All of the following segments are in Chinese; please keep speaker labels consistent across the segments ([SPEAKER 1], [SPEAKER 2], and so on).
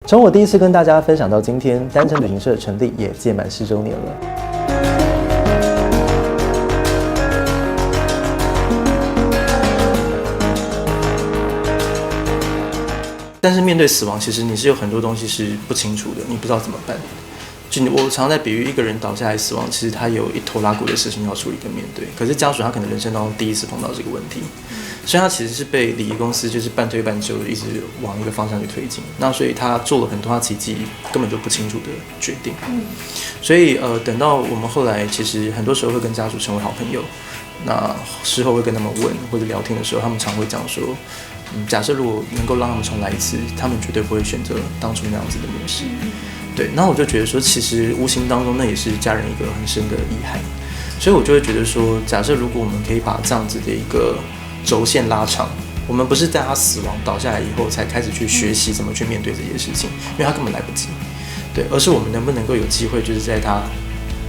[SPEAKER 1] 从我第一次跟大家分享到今天，单程旅行社成立也届满10周年了。但是面对死亡，其实你是有很多东西是不清楚的，你不知道怎么办。就我常在比喻，一个人倒下来死亡，其实他有一头拉骨的事情要处理跟面对。可是家属他可能人生当中第一次碰到这个问题，所以他其实是被礼仪公司就是半推半就，一直往一个方向去推进。那所以他做了很多他自己根本就不清楚的决定。所以等到我们后来，其实很多时候会跟家属成为好朋友。那事后会跟他们问或者聊天的时候，他们常会讲说，假设如果能够让他们重来一次，他们绝对不会选择当初那样子的模式。对，那我就觉得说，其实无形当中那也是家人一个很深的遗憾，所以我就会觉得说，假设如果我们可以把这样子的一个轴线拉长，我们不是在他死亡倒下来以后才开始去学习怎么去面对这些事情，因为他根本来不及，对，而是我们能不能够有机会，就是在他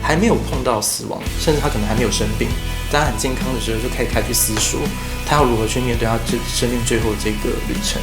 [SPEAKER 1] 还没有碰到死亡，甚至他可能还没有生病，但他很健康的时候，就可以开始去思索，他要如何去面对他生命最后这个旅程。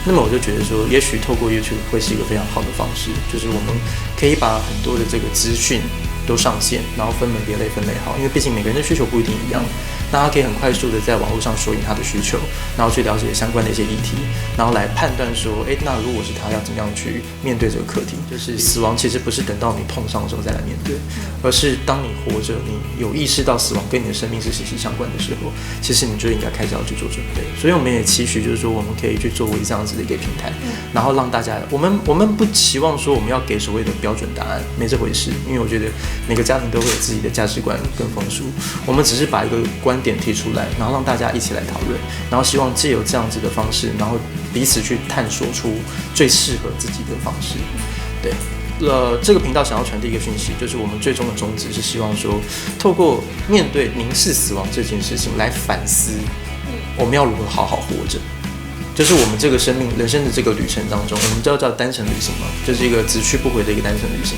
[SPEAKER 1] 那么我就觉得说，也许透过 YouTube 会是一个非常好的方式，就是我们可以把很多的这个资讯都上线，然后分门别类分类好，因为毕竟每个人的需求不一定一样。那他可以很快速的在网络上索引他的需求，然后去了解相关的一些议题，然后来判断说，那如果是他要怎么样去面对这个课题？就是死亡其实不是等到你碰上的时候再来面对，而是当你活着，你有意识到死亡跟你的生命是息息相关的时候，其实你就应该开始要去做准备。所以我们也期许，就是说我们可以去作为这样子的一个平台，然后让大家，我们不期望说我们要给所谓的标准答案，没这回事，因为我觉得每个家庭都会有自己的价值观跟风俗，我们只是把一个观点提出来，然后让大家一起来讨论，然后希望借由这样子的方式，然后彼此去探索出最适合自己的方式。对，这个频道想要传递一个讯息，就是我们最终的宗旨是希望说，透过面对凝视死亡这件事情来反思，我们要如何好好活着。就是我们这个生命人生的这个旅程当中，我们叫单程旅行嘛，就是一个只去不回的一个单程旅行。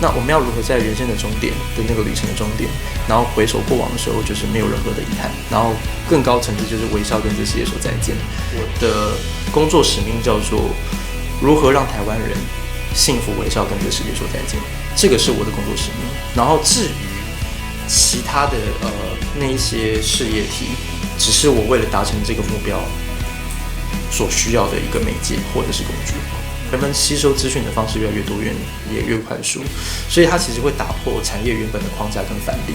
[SPEAKER 1] 那我们要如何在人生的终点的那个旅程的终点，然后回首过往的时候，就是没有任何的遗憾，然后更高层次就是微笑跟这世界说再见。我的工作使命叫做如何让台湾人幸福微笑跟这世界说再见，这个是我的工作使命。然后至于其他的那一些事业体，只是我为了达成这个目标所需要的一个媒介或者是工具。人们吸收资讯的方式越来越多元，也越快速，所以它其实会打破产业原本的框架跟反例，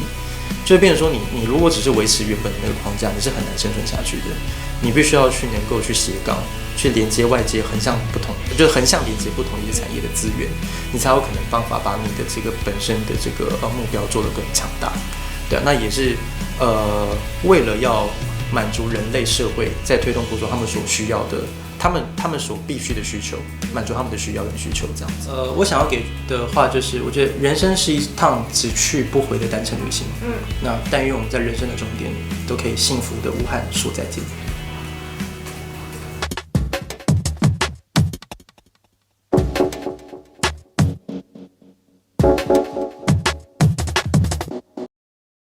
[SPEAKER 1] 就会变成说你如果只是维持原本的那个框架，你是很难生存下去的。你必须要去能够去斜杠，去连接外界横向连接不同一些产业的资源，你才有可能办法把你的这个本身的这个目标做得更强大。对，那也是为了要满足人类社会在推动过程中他们所需要的，他们所必须的需求，满足他们的需要跟需求这样子。我想要给的话就是，我觉得人生是一趟只去不回的单程旅行。那但愿我们在人生的终点都可以幸福的无憾说再见。